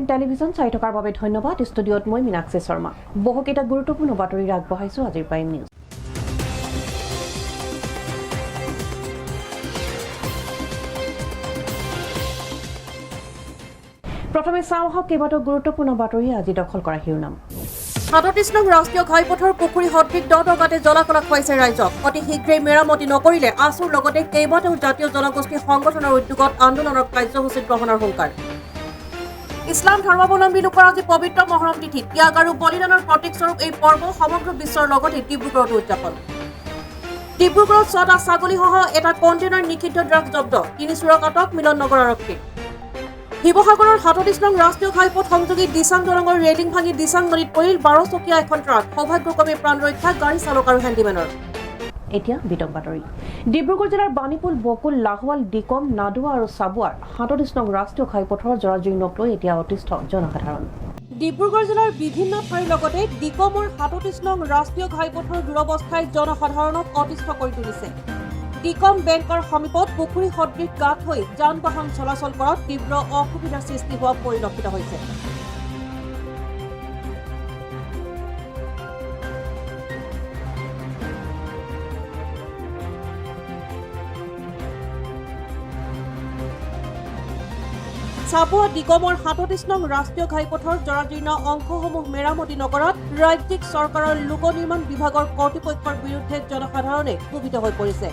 AN television চাই থকাৰ বাবে ধন্যবাদ। ষ্টুডিঅ'ত মই মীনাক্ষী শৰ্মা। বহুকেইটা গুৰুত্বপূৰ্ণ বাতৰি আগবঢ়াইছোঁ আজিৰ প্ৰাইম নিউজ। প্ৰথমে চাওঁ আহক কেইবাটাও গুৰুত্বপূৰ্ণ বাতৰি আজি দখল কৰা শিৰোনাম। ৩৭ নং ৰাষ্ট্ৰীয় ঘাইপথৰ পুখুৰী সদৃশ দগাতে জলাকলা খুৱাইছে ৰাইজক। অতি শীঘ্ৰেই মেৰামতি নকৰিলে আছুৰ লগতে কেইবাটাও জাতীয় জনগোষ্ঠী সংগঠনৰ উদ্যোগত আন্দোলনৰ কাৰ্যসূচী গ্ৰহণৰ হুংকাৰ। ইছলাম ধৰ্মাৱলম্বী লোকৰ আজি পবিত্ৰ মহৰম তিথি ত্যাগ আৰু বলিদানৰ প্ৰতীকস্বৰূপ এই পৰ্ব সমগ্ৰ বিশ্বৰ লগতে ডিব্ৰুগড়তো উদযাপন। ডিব্ৰুগড়ত ৬টা ছাগলীসহ এটা কণ্টেইনাৰ নিষিদ্ধ ড্ৰাগছ জব্দ, ৩ চোৰক আটক মিলননগৰ আৰক্ষী। শিৱসাগৰৰ ৩৭ নং ৰাষ্ট্ৰীয় ঘাইপথ সংযোগী দিচাং দলঙৰ ৰেলিং ভাঙি দিচাং নদীত পৰিল ১২ চকীয়া এখন ট্ৰাক। সৌভাগ্যক্ৰমে প্ৰাণ ৰক্ষা গাড়ী চালক আৰু হেণ্ডিমেনৰ। এতিয়া বিতং বাতৰি। ডিব্ৰুগড় জিলাৰ বাণীপুল, বকুল, লাহোৱাল, ডিকম, নাডুৱা আৰু চাবুৱাৰ ৩৭ নং ৰাষ্ট্ৰীয় ঘাইপথৰ জৰাজীৰ্ণক লৈ এতিয়া অতিষ্ঠ জনসাধাৰণ। ডিব্ৰুগড় জিলাৰ বিভিন্ন ঠাইৰ লগতে ডিকমৰ ৩৭ নং ৰাষ্ট্ৰীয় ঘাইপথৰ দুৰৱস্থাই জনসাধাৰণক অতিষ্ঠ কৰি তুলিছে। ডিকম বেংকৰ সমীপত পুখুৰী সদৃশ গাঁত হৈ যান বাহন চলাচল কৰাত তীব্ৰ অসুবিধাৰ সৃষ্টি হোৱা পৰিলক্ষিত হৈছে। চাবুৱা ডিকমৰ ৩৭ নং ৰাষ্ট্ৰীয় ঘাইপথৰ জৰাজীৰ্ণ অংশসমূহ মেৰামতি নকৰাত ৰাজ্যিক চৰকাৰৰ লোক নিৰ্মাণ বিভাগৰ কৰ্তৃপক্ষৰ বিৰুদ্ধে জনসাধাৰণে ক্ষোভিত হৈ পৰিছে।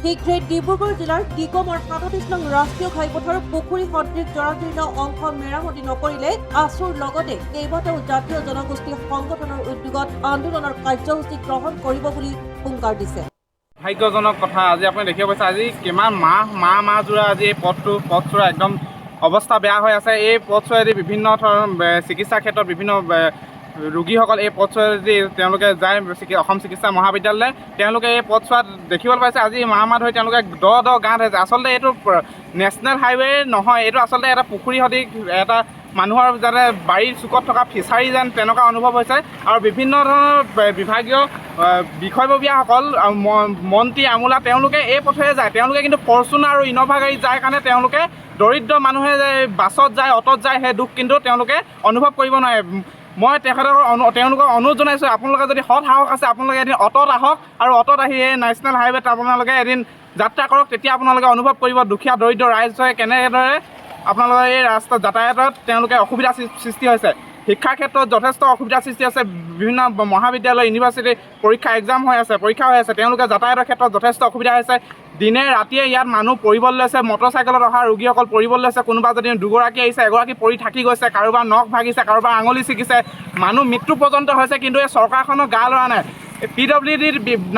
শীঘ্ৰেই ডিব্ৰুগড় জিলাৰ ডিকমৰ ৩৭ নং ৰাষ্ট্ৰীয় ঘাইপথৰ পুখুৰী সদৃশ জৰাজীৰ্ণ অংশ মেৰামতি নকৰিলে আছুৰ লগতে কেইবাটাও জাতীয় জনগোষ্ঠী সংগঠনৰ উদ্যোগত আন্দোলনৰ কাৰ্যসূচী গ্ৰহণ কৰিব বুলি হুংকাৰ দিছে। ভাগ্যজনক কথা, আজি আপুনি দেখিব পাইছে আজি কিমান মাহ জোৰা আজি এই পথচোৰা একদম অৱস্থা বেয়া হৈ আছে। এই পথচোৰাদি বিভিন্ন ধৰণৰ চিকিৎসাৰ ক্ষেত্ৰত বিভিন্ন ৰোগীসকল এই পথচোৰাদি তেওঁলোকে যায় অসম চিকিৎসা মহাবিদ্যালয়লৈ। তেওঁলোকে এই পথচোৱাত দেখিবলৈ পাইছে আজি মাহ ধৰি তেওঁলোকে দ গাঁত হৈছে। আচলতে এইটো নেশ্যনেল হাইৱে নহয়, এইটো আচলতে এটা পুখুৰী সদৃশ এটা মানুহৰ যাতে বাৰীৰ চুকত থকা ফিচাৰী যেন তেনেকুৱা অনুভৱ হৈছে। আৰু বিভিন্ন ধৰণৰ বিভাগীয় বিষয়ববীয়াসকল মন্ত্ৰী আমোলা তেওঁলোকে এই পথেৰে যায়। তেওঁলোকে কিন্তু ফৰ্চুনাৰ আৰু ইন'ভা গাড়ীত যায় কাৰণে তেওঁলোকে দৰিদ্ৰ মানুহে যে বাছত যায়, অটত যায়, সেই দুখ কিন্তু তেওঁলোকে অনুভৱ কৰিব নোৱাৰে। মই তেওঁলোকক অনুৰোধ জনাইছোঁ, আপোনালোকে যদি সৎ সাহস আছে আপোনালোকে এদিন অটত আহক আৰু অটত আহি এই নেশ্যনেল হাইৱেত আপোনালোকে এদিন যাত্ৰা কৰক। তেতিয়া আপোনালোকে অনুভৱ কৰিব দুখীয়া দৰিদ্ৰ ৰাইজে কেনেদৰে আপোনালোকৰ এই ৰাস্তা যাতায়াতত তেওঁলোকে অসুবিধা সৃষ্টি হৈছে। শিক্ষাৰ ক্ষেত্ৰত যথেষ্ট অসুবিধাৰ সৃষ্টি হৈছে। বিভিন্ন মহাবিদ্যালয় ইউনিভাৰ্চিটি পৰীক্ষা হৈ আছে। তেওঁলোকে যাতায়াতৰ ক্ষেত্ৰত যথেষ্ট অসুবিধা হৈছে। দিনে ৰাতিয়ে ইয়াত মানুহ পৰিবলৈ লৈছে, মটৰচাইকেলত অহা ৰোগীসকল পৰিবলৈ লৈছে। কোনোবা যদি দুগৰাকী আহিছে, এগৰাকী পৰি থাকি গৈছে, কাৰোবাৰ নখ ভাগিছে, কাৰোবাৰ আঙুলি ছিগিছে, মানুহ মৃত্যু পৰ্যন্ত হৈছে। কিন্তু এই চৰকাৰখনৰ গা লৰা নাই। PWD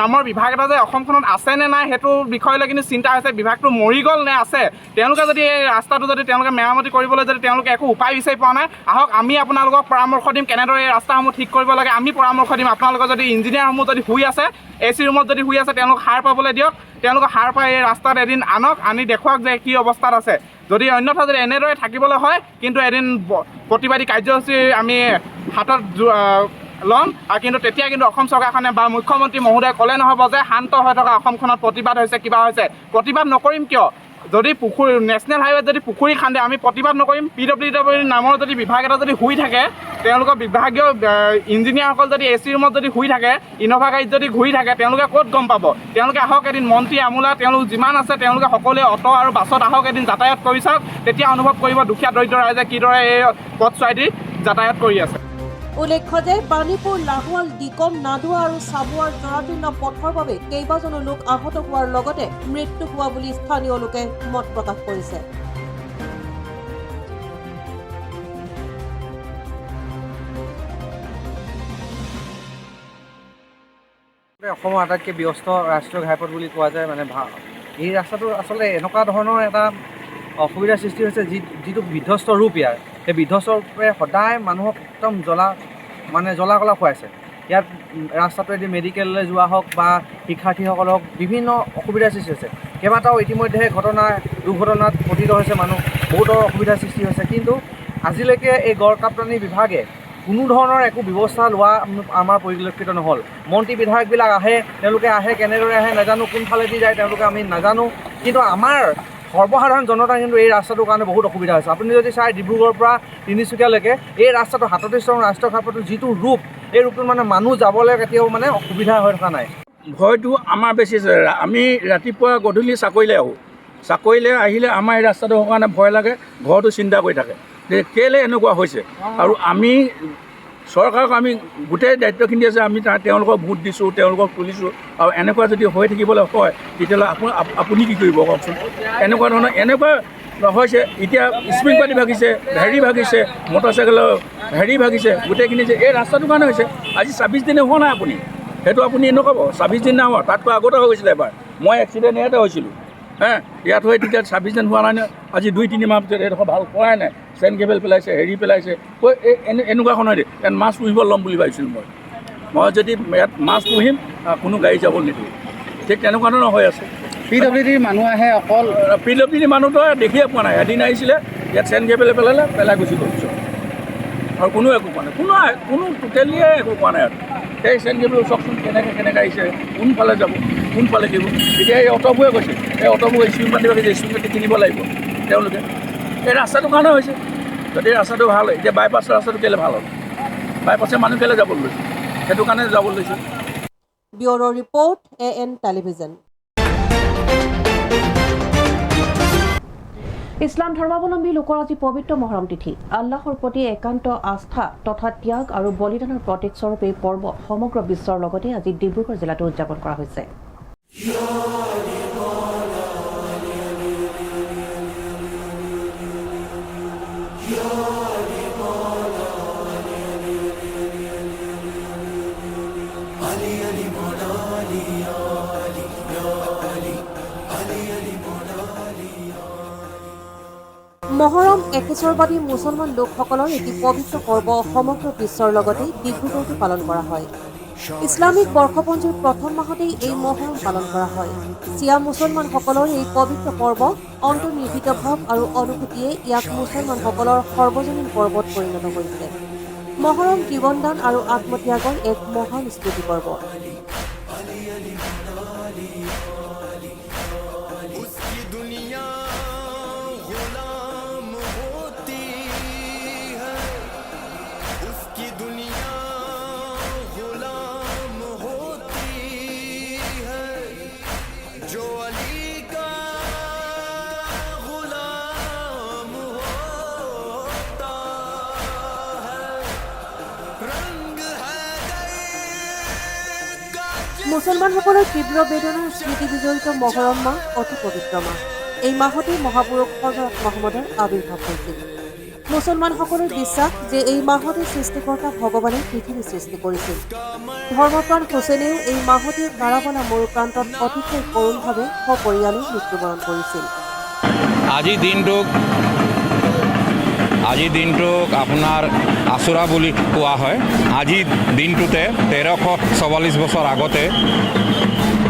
নামৰ বিভাগ এটা যে অসমখনত আছে নে নাই সেইটো বিষয়লৈ কিন্তু চিন্তা হৈছে। বিভাগটো মৰি গ'ল নে আছে? তেওঁলোকে যদি এই ৰাস্তাটো যদি তেওঁলোকে মেৰামতি কৰিবলৈ যদি তেওঁলোকে একো উপায় বিচাৰি পোৱা নাই, আহক আমি আপোনালোকক পৰামৰ্শ দিম কেনেদৰে এই ৰাস্তাসমূহ ঠিক কৰিব লাগে। আমি পৰামৰ্শ দিম। আপোনালোকৰ যদি ইঞ্জিনিয়াৰসমূহ যদি শুই আছে, AC ৰুমত যদি শুই আছে, তেওঁলোকক সাৰ পাবলৈ দিয়ক। তেওঁলোকক সাৰ পাই এই ৰাস্তাত এদিন আনক, আনি দেখুৱাওক যে কি অৱস্থাত আছে। যদি অন্যথা যদি এনেদৰে থাকিবলৈ হয় কিন্তু এদিন প্ৰতিবাদী কাৰ্যসূচী আমি হাতত ল'ম। আৰু কিন্তু তেতিয়া কিন্তু অসম চৰকাৰখনে বা মুখ্যমন্ত্ৰী মহোদয়ে ক'লে নহ'ব যে শান্ত হৈ থকা অসমখনত প্ৰতিবাদ হৈছে, কিবা হৈছে। প্ৰতিবাদ নকৰিম কিয়? যদি নেশ্যনেল হাইৱেত যদি পুখুৰী খান্দে আমি প্ৰতিবাদ নকৰিম। PWD নামৰ যদি বিভাগ এটা যদি শুই থাকে, তেওঁলোকৰ বিভাগীয় ইঞ্জিনিয়াৰসকল যদি AC ৰুমত যদি শুই থাকে, ইন'ভা গাড়ীত যদি ঘূৰি থাকে, তেওঁলোকে ক'ত গম পাব? তেওঁলোকে আহক এদিন মন্ত্ৰী আমোলা তেওঁলোক যিমান আছে তেওঁলোকে সকলোৱে অটো আৰু বাছত আহক এদিন যাতায়াত কৰি চাওক। তেতিয়া অনুভৱ কৰিব দুখীয়া দৰিদ্ৰ ৰাইজে কিদৰে এই পথচোৱাইদি যাতায়াত কৰি আছে। উল্লেখ্য যে বাণীপুৰ, লাহোৱাল, ডিকম, নাডুৱা আৰু চাবুৱাৰ জৰাজীৰ্ণ পথৰ বাবে কেইবাজনো লোক আহত হোৱাৰ লগতে মৃত্যু হোৱা বুলি স্থানীয় লোকে মত প্ৰকাশ কৰিছে। অসমৰ আটাইতকৈ ব্যস্ত ৰাষ্ট্ৰীয় ঘাইপথ বুলি কোৱা যায়। মানে এই ৰাস্তাটো আচলতে এনেকুৱা ধৰণৰ এটা অসুবিধাৰ সৃষ্টি হৈছে যিটো বিধ্বস্ত ৰূপ ইয়াৰ। সেই বিধ্বস্ত ৰূপে সদায় মানুহক একদম জ্বলা-কলা খুৱাইছে। ইয়াত ৰাস্তাটোৱেদি মেডিকেললৈ যোৱা হওক বা শিক্ষাৰ্থীসকল হওক বিভিন্ন অসুবিধাৰ সৃষ্টি হৈছে। কেইবাটাও ইতিমধ্যে দুৰ্ঘটনাত পতিত হৈছে মানুহ, বহুতৰ অসুবিধাৰ সৃষ্টি হৈছে। কিন্তু আজিলৈকে এই গড়কাপ্তানি বিভাগে কোনো ধৰণৰ একো ব্যৱস্থা লোৱা আমাৰ পৰিলক্ষিত নহ'ল। মন্ত্ৰী বিধায়কবিলাক আহে, তেওঁলোকে আহে কেনেদৰে আহে নাজানো, কোনফালেদি যায় তেওঁলোকে আমি নাজানো। কিন্তু আমাৰ সৰ্বসাধাৰণ জনতা কিন্তু এই ৰাস্তাটোৰ কাৰণে বহুত অসুবিধা হৈছে। আপুনি যদি চাই ডিব্ৰুগড়ৰ পৰা তিনিচুকীয়ালৈকে এই ৰাস্তাটো 37 নং ৰাষ্ট্ৰীয় ঘাইপথৰ যিটো ৰূপ, এই ৰূপটোত মানে মানুহ যাবলৈ কেতিয়াও মানে অসুবিধা হৈ থকা নাই। ভয়টো আমাৰ বেছি আছে। আমি ৰাতিপুৱা গধূলি চাকৰিলৈ আহোঁ, চাকৰিলৈ আহিলে আমাৰ এই ৰাস্তাটোৰ কাৰণে ভয় লাগে, ঘৰটো চিন্তা কৰি থাকে যে কেলৈ এনেকুৱা হৈছে। আৰু আমি চৰকাৰক আমি গোটেই দায়িত্বখিনি আছে, আমি তেওঁলোকক ভোট দিছোঁ, তেওঁলোকক তুলিছোঁ, আৰু এনেকুৱা যদি হৈ থাকিবলৈ হয় তেতিয়াহ'লে আপুনি কি কৰিব কওকচোন। এনেকুৱা ধৰণৰ এনেকুৱা হৈছে, এতিয়া স্প্ৰিং পাতি ভাগিছে, হেৰি ভাগিছে, মটৰচাইকেলৰ হেৰি ভাগিছে, গোটেইখিনি যে এই ৰাস্তাটোৰ কাৰণে হৈছে। আজি 26 দিনে হোৱা নাই, সেইটো আপুনি নক'ব 26 দিন নাই হোৱা, তাতকৈ আগতে হৈ গৈছিলে এবাৰ। মই এক্সিডেণ্ট ইয়াতে হৈছিলোঁ, ইয়াত হৈ তেতিয়া 26 দিন হোৱা নাই নহয়। আজি 2-3 মাহ পিছত এইডোখৰ ভাল কৰাই নাই, চেইন কেবল পেলাইছে, হেৰি পেলাইছে। এনেকুৱাখন হয় দেই, ইয়াত মাছ পুহিব ল'ম বুলি ভাবিছিলোঁ মই যদি ইয়াত মাছ পুহিম, কোনো গাড়ী যাব নিদিওঁ। ঠিক তেনেকুৱা ধৰণৰ হৈ আছে। PWD মানুহ আহে, অকল PWD মানুহটো দেখিয়ে পোৱা নাই। এদিন আহিছিলে, ইয়াত চেইন কেবল পেলাই গুচি গ'ল, আৰু কোনো একো পোৱা নাই, কোনো টোটেলিয়ে একো পোৱা নাই। আৰু সেই চেইন কেবল চাওকচোন কেনেকৈ আহিছে, কোনফালে যাব, কোনফালে দিব। এতিয়া এই অট'বোৰে গৈছে, এই অট'বোৰ স্প্ৰিং পাতি ভাবিছে, স্প্ৰিং পাতি কিনিব লাগিব তেওঁলোকে। এই ৰাস্তাটোৰ কাৰণে হৈছে। যদি ৰাস্তাটো ভাল হয়, এতিয়া বাইপাছ ৰাস্তাটো কেলৈ ভাল হ'ল, বাইপাছে মানুহ কেলৈ যাবলৈ লৈছে, সেইটো কাৰণে যাবলৈ লৈছে। Bureau' report AN television. Islam ধৰ্মাৱলম্বী লোকৰ আজি পবিত্ৰ মহৰম তিথি। আল্লাহৰ প্ৰতি একান্ত আস্থা তথা ত্যাগ আৰু বলিদানৰ প্ৰতীক স্বৰূপে এই পৰ্ব সমগ্ৰ বিশ্বৰ লগতে আজি ডিব্ৰুগড় জিলাতো উদযাপন কৰা হৈছে। মহৰম একেশ্বৰবাদী মুছলমান লোকসকলৰ এটি পবিত্ৰ পৰ্ব সমগ্ৰ বিশ্বৰ লগতে ডিব্ৰুগড়তো পালন কৰা হয়। ইছলামিক বৰ্ষপঞ্জীৰ প্ৰথম মাহতেই এই মহৰম পালন কৰা হয়। চিয়া মুছলমানসকলৰ এই পবিত্ৰ পৰ্ব অন্তৰ্নিহিত ভাৱ আৰু অনুভূতিয়ে ইয়াক মুছলমানসকলৰ সৰ্বজনীন পৰ্বত পৰিণত কৰিছে। মহৰম জীৱনদান আৰু আত্মত্যাগৰ এক মহান স্মৃতি পৰ্ব। মুছলমানসকলৰ তীব্ৰ বেদনাৰ স্মৃতি বিজড়িত মহৰম মাহ অতি পবিত্ৰ মাহ। এই মাহতেই মহাপুৰুষ হজৰত মহম্মদৰ আৱিৰ্ভাৱ হৈছিল। মুছলমানসকলৰ বিশ্বাস যে এই মাহতে সৃষ্টিকৰ্তা ভগৱানে পৃথিৱী সৃষ্টি কৰিছিল। ধৰ্মপ্ৰাণ হুছেইনেও এই মাহতে কাৰাবালা মৰুপ্ৰান্তত অতিশয় কৰুণভাৱে সপৰিয়ালে মৃত্যুবৰণ কৰিছিল। আজিৰ দিনটোক আপোনাৰ আছুৰা বুলি কোৱা হয়। আজিৰ দিনটোতে 1344 বছৰ আগতে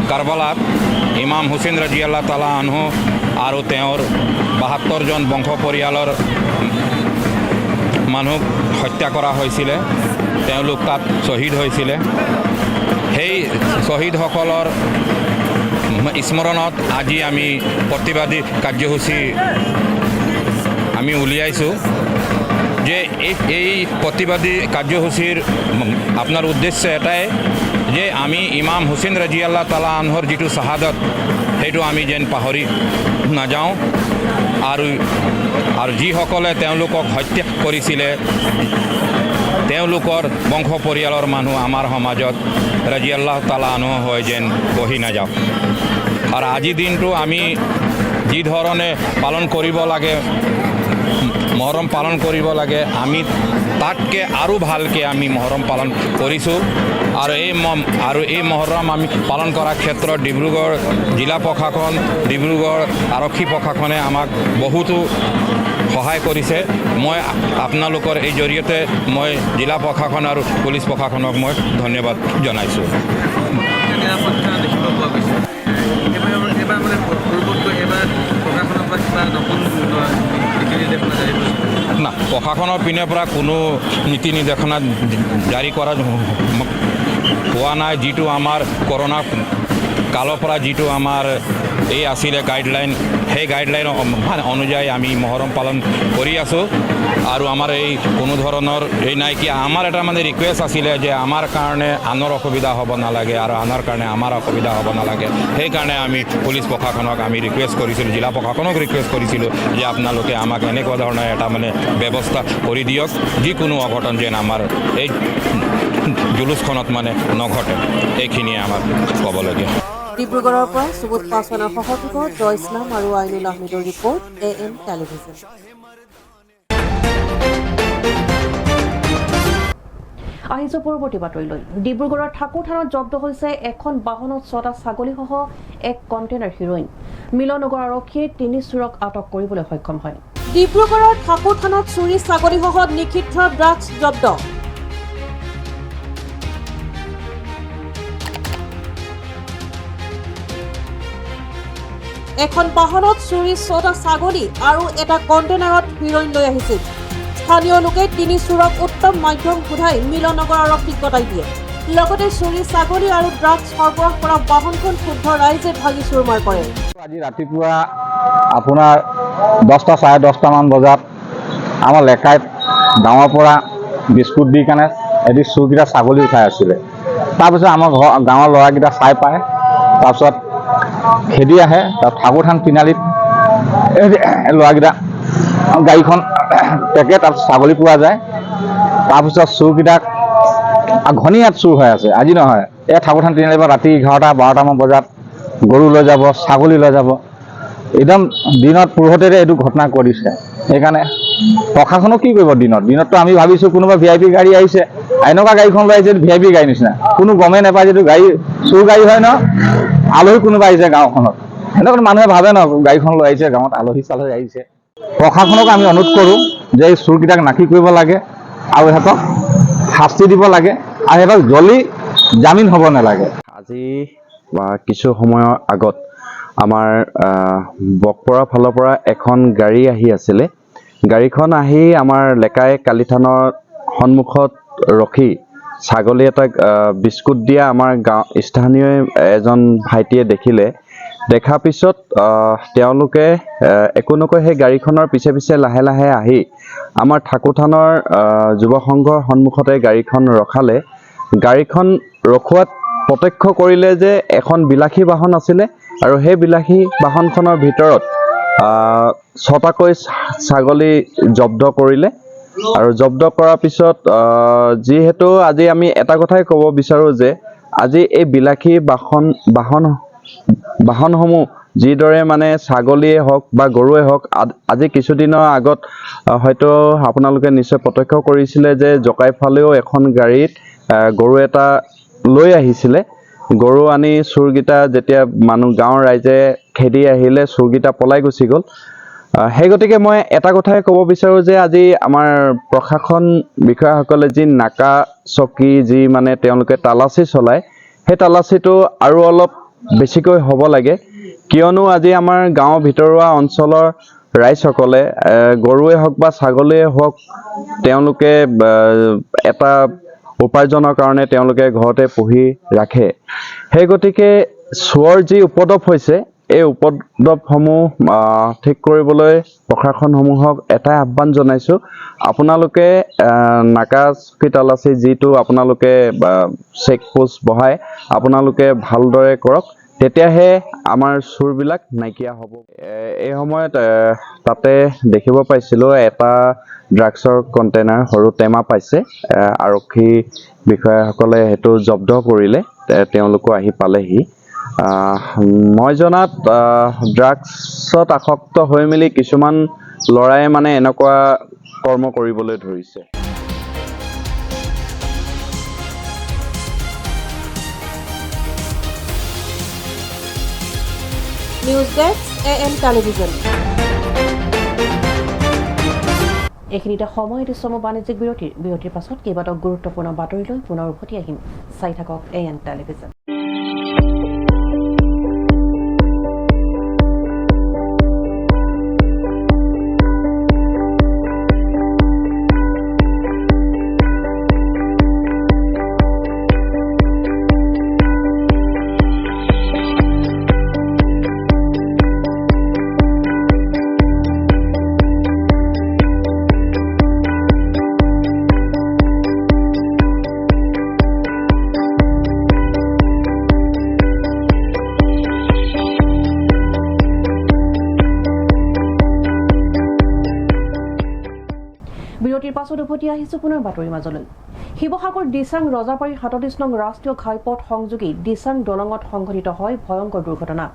কাৰবালাত ইমাম হুছেইন ৰাজিয়াল্লাহ তাআলা আনহু আৰু তেওঁৰ 72জন বংশ পৰিয়ালৰ মানুহক হত্যা কৰা হৈছিলে। তেওঁলোক তাত শ্বহীদ হৈছিলে। সেই শ্বহীদসকলৰ স্মৰণত আজি আমি প্ৰতিবাদী কাৰ্যসূচী আমি উলিয়াইছোঁ। যে এই প্ৰতিবাদী কাৰ্যসূচীৰ আপোনাৰ উদ্দেশ্য এটাই যে আমি ইমাম হুছেইন ৰাজিয়াল্লাহ তাআলা আনহুৰ যিটো শ্বাহাদত সেইটো আমি যেন পাহৰি নাযাওঁ, আৰু যিসকলে তেওঁলোকক হত্যা কৰিছিলে তেওঁলোকৰ বংশ পৰিয়ালৰ মানুহ আমাৰ সমাজত ৰাজিয়াল্লাহ তাআলা আনহু হৈ যেন বহি নাযাওক। আৰু আজিৰ দিনটো আমি যি ধৰণে পালন কৰিব লাগে, মহৰম পালন কৰিব লাগে, আমি তাতকৈ আৰু ভালকৈ আমি মহৰম পালন কৰিছোঁ। আৰু এই মহৰম আমি পালন কৰাৰ ক্ষেত্ৰত ডিব্ৰুগড় জিলা প্ৰশাসন, ডিব্ৰুগড় আৰক্ষী প্ৰশাসনে আমাক বহুতো সহায় কৰিছে। মই আপোনালোকৰ এই জৰিয়তে মই জিলা প্ৰশাসন আৰু পুলিচ প্ৰশাসনক মই ধন্যবাদ জনাইছোঁ। না, প্ৰশাসনৰ পিনৰ পৰা কোনো নীতি নিৰ্দেশনা জাৰি কৰা হোৱা নাই। যিটো আমাৰ কৰোণা কালৰ পৰা যিটো আমাৰ এই আছিলে গাইডলাইন, সেই গাইডলাইন অনুযায়ী আমি মহৰম পালন কৰি আছোঁ আৰু আমাৰ এই কোনো ধৰণৰ এই নাই কি আমাৰ এটা মানে ৰিকুৱেষ্ট আছিলে যে আমাৰ কাৰণে আনৰ অসুবিধা হ'ব নালাগে আৰু আনৰ কাৰণে আমাৰ অসুবিধা হ'ব নালাগে সেইকাৰণে আমি পুলিচ প্ৰশাসনক আমি ৰিকুৱেষ্ট কৰিছিলোঁ জিলা প্ৰশাসনক ৰিকুৱেষ্ট কৰিছিলোঁ যে আপোনালোকে আমাক এনেকুৱা ধৰণৰ এটা মানে ব্যৱস্থা কৰি দিয়ক যিকোনো অঘটন যেন আমাৰ এই জুলুচখনত মানে নঘটে এইখিনিয়ে আমাৰ ক'বলগীয়া ডিব্ৰুগড়ৰ পৰা সুবোধ পাছৱানৰ সহযোগত জয় ইছলাম আৰু আইনুল আহমেদৰ ৰিপৰ্ট AM টেলিভিজন আহিছোঁ পৰৱৰ্তী বাতৰিলৈ ডিব্ৰুগড়ৰ ঠাকুৰ থানত জব্দ হৈছে এখন বাহনত 6টা ছাগলীসহ এক কণ্টেইনাৰ হিৰোইন মিলননগৰ আৰক্ষীয়ে 3 চোৰক আটক কৰিবলৈ সক্ষম হয় ডিব্ৰুগড়ৰ ঠাকুৰ থানত চুৰি ছাগলীসহ নিষিদ্ধ ড্ৰাগছ জব্দ এখন বাহনত চুৰি 6টা ছাগলী আৰু এটা কণ্টেইনাৰত হিৰোইন লৈ আহিছিল স্থানীয় লোকে 3 চোৰক উত্তম মাধ্যম সোধাই মিলননগৰ আৰক্ষীক গতাই দিয়ে লগতে চুৰি ছাগলী আৰু ড্ৰাগছ সৰবৰাহ কৰা বাহনখন শুদ্ধ ৰাইজে ভাঙি চুৰমাৰ কৰে আজি ৰাতিপুৱা আপোনাৰ 10টা চাৰে 10টামান বজাত আমাৰ লেকাইত গাঁৱৰ পৰা বিস্কুট দি কাৰণে এটি চুৰকেইটা ছাগলী উঠাই আছিলে তাৰপিছত আমাৰ গাঁৱৰ ল'ৰাকেইটা চাই পায় তাৰপিছত খেদি আহে ঠাকুৰ থান তিনিআলিত ল'ৰাকেইটা গাড়ীখন পেকেট আৰু ছাগলী পোৱা যায় তাৰপিছত চুৰকেইটাক ঘনীয়াত চুৰ হৈ আছে আজি নহয় এই ঠাকুৰ থান তিনিআলিৰ পৰা ৰাতি 11টা 12টামান বজাত গৰু লৈ যাব ছাগলী লৈ যাব একদম দিনত পুৰুষতেৰে এইটো ঘটনা কৰিছে সেইকাৰণে প্ৰশাসনক কি কৰিব দিনততো আমি ভাবিছোঁ কোনোবা VIP গাড়ী আহিছে এনেকুৱা গাড়ীখন লৈ আহিছে VIP গাড়ী নিচিনা কোনো গমেই নাপায় যিটো গাড়ী চুৰ গাড়ী হয় ন আলহী কোনোবা আহিছে গাঁওখনত এনেকুৱা মানুহে ভাবে ন গাড়ীখন লৈ আহিছে গাঁৱত আলহী চালহী আহিছে প্ৰশাসনক আমি অনুৰোধ কৰোঁ যে এই চুৰকেইটাক নাকি কৰিব লাগে আৰু সিহঁতক শাস্তি দিব লাগে আৰু সিহঁতক জল্দি জামিন হ'ব নালাগে আজি কিছু সময়ৰ আগত আমাৰ বকপৰা ফালৰ পৰা এখন গাড়ী আহি আছিলে গাড়ীখন আহি আমাৰ লেকাই কালিথানৰ সন্মুখত ৰখি ছাগলী এটাক বিস্কুট দিয়া আমাৰ গাঁও স্থানীয় এজন ভাইটিয়ে দেখিলে দেখাৰ পিছত তেওঁলোকে একো নকৈ সেই গাড়ীখনৰ পিছে পিছে লাহে লাহে আহি আমাৰ ঠাকুৰথানৰ যুৱ সংঘৰ সন্মুখতে গাড়ীখন ৰখালে গাড়ীখন ৰখোৱাত প্ৰত্যক্ষ কৰিলে যে এখন বিলাসী বাহন আছিলে আৰু সেই বিলাসী বাহনখনৰ ভিতৰত 6টাকৈ ছাগলী জব্দ কৰিলে আৰু জব্দ কৰাৰ পিছত যিহেতু আজি আমি এটা কথাই ক'ব বিচাৰোঁ যে আজি এই বিলাসী বাহনসমূহ যিদৰে মানে ছাগলীয়ে হওক বা গৰুৱে হওক আজি কিছুদিনৰ আগত হয়তো আপোনালোকে নিশ্চয় প্ৰত্যক্ষ কৰিছিলে যে জকাইফালেও এখন গাড়ীত গৰু এটা লৈ আহিছিলে গৰু আনি চুৰকেইটা যেতিয়া গাঁৱৰ ৰাইজে খেদি আহিলে চুৰকেইটা পলাই গুচি গ'ল সেই গতিকে মই এটা কথাই ক'ব বিচাৰোঁ যে আজি আমাৰ প্ৰশাসন বিষয়াসকলে যি নাকা চকী যি মানে তেওঁলোকে তালাচী চলায় সেই তালাচীটো আৰু অলপ বেছিকৈ হ'ব লাগে কিয়নো আজি আমাৰ গাঁৱৰ ভিতৰুৱা অঞ্চলৰ ৰাইজসকলে গৰুৱে হওক বা ছাগলীয়ে হওক তেওঁলোকে এটা উপাৰ্জনৰ কাৰণে তেওঁলোকে ঘৰতে পুহি ৰাখে সেই গতিকে চোৰৰ যি উপদ্ৰৱ হৈছে এই উপদ্ৰৱসমূহ ঠিক কৰিবলৈ প্ৰশাসনসমূহক এটাই আহ্বান জনাইছোঁ আপোনালোকে নাকা চকী তালাচী যিটো আপোনালোকে চেক পোষ্ট বহাই আপোনালোকে ভালদৰে কৰক তেতিয়াহে আমাৰ চুৰবিলাক নাইকিয়া হ'ব এই সময়ত তাতে দেখিব পাইছিলোঁ এটা ড্ৰাগছৰ কণ্টেইনাৰ সৰু টেমা পাইছে আৰক্ষী বিষয়াসকলে সেইটো জব্দ কৰিলে তেওঁলোকো আহি পালেহি মই জনাত ড্ৰাগছত আসক্ত হৈ মেলি কিছুমান ল'ৰাই মানে এনেকুৱা কৰ্ম কৰিবলৈ ধৰিছে নিউজ ডেস্ক AM টেলিভিজন এইখিনিতে সময় দিছোঁ বাণিজ্যিক বিৰতিৰ পাছত কেইবাটাও গুৰুত্বপূৰ্ণ বাতৰিলৈ পুনৰ উভতি আহিম চাই থাকক AM টেলিভিজন পাছত উভতি আহিছো পুনৰ বাতৰিৰ মাজলৈ। শিৱসাগৰ দিচাং ৰজাবাৰী ৩৭ নং ৰাষ্ট্ৰীয় ঘাইপথ সংযোগী দিচাং দলঙত সংঘটিত হয় ভয়ংকৰ দুৰ্ঘটনা।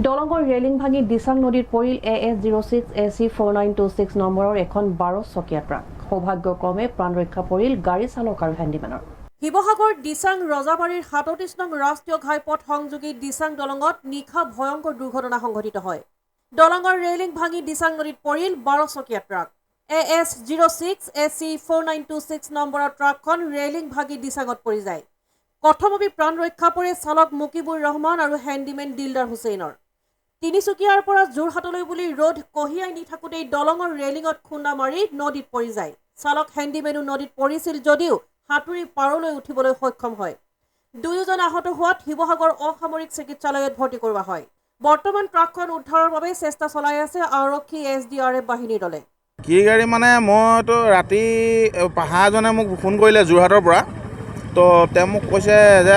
দলঙৰ ৰেলিং ভাঙি দিচাং নদীত পৰিল AS06 AC 4926 নম্বৰৰ এখন 12 চকীয়া ট্ৰাক। সৌভাগ্যক্ৰমে প্ৰাণ ৰক্ষা পৰিল গাড়ী চালক আৰু হেণ্ডিমেনৰ। শিৱসাগৰ দিচাং ৰজাবাৰীৰ ৩৭ নং ৰাষ্ট্ৰীয় ঘাইপথ সংযোগী দিচাং দলঙত নিশা ভয়ংকৰ দুৰ্ঘটনা সংঘটিত হয়। দলঙৰ ৰেলিং ভাঙি দিচাং নদীত পৰিল 12 চকীয়া ট্ৰাক। AS06 AC 4926 নম্বৰৰ ট্ৰাকখন ৰেলিং ভাঙি দিচাঙত পৰি যায়। কথমপি প্ৰাণ ৰক্ষা পৰে চালক মুকিবুৰ ৰহমান আৰু হেণ্ডিমেন দিলদাৰ হুছেইনৰ। তিনিচুকীয়াৰ পৰা যোৰহাটলৈ বুলি ৰোড কঢ়িয়াই নি থাকোঁতেই দলঙৰ ৰেলিঙত খুন্দা মাৰি নদীত পৰি যায়। চালক হেণ্ডিমেনো নদীত পৰিছিল যদিও সাঁতুৰি পাৰলৈ উঠিবলৈ সক্ষম হয়। দুয়োজন আহত হোৱাত শিৱসাগৰ অসামৰিক চিকিৎসালয়ত ভৰ্তি কৰোৱা হয়। বৰ্তমান ট্ৰাকখন উদ্ধাৰৰ বাবে চেষ্টা চলাই আছে আৰক্ষী SDRF বাহিনীৰ দলে। কি গাড়ী মানে মইতো ৰাতি পাহাৰজনে মোক ফোন কৰিলে যোৰহাটৰ পৰা। তো তেওঁ মোক কৈছে যে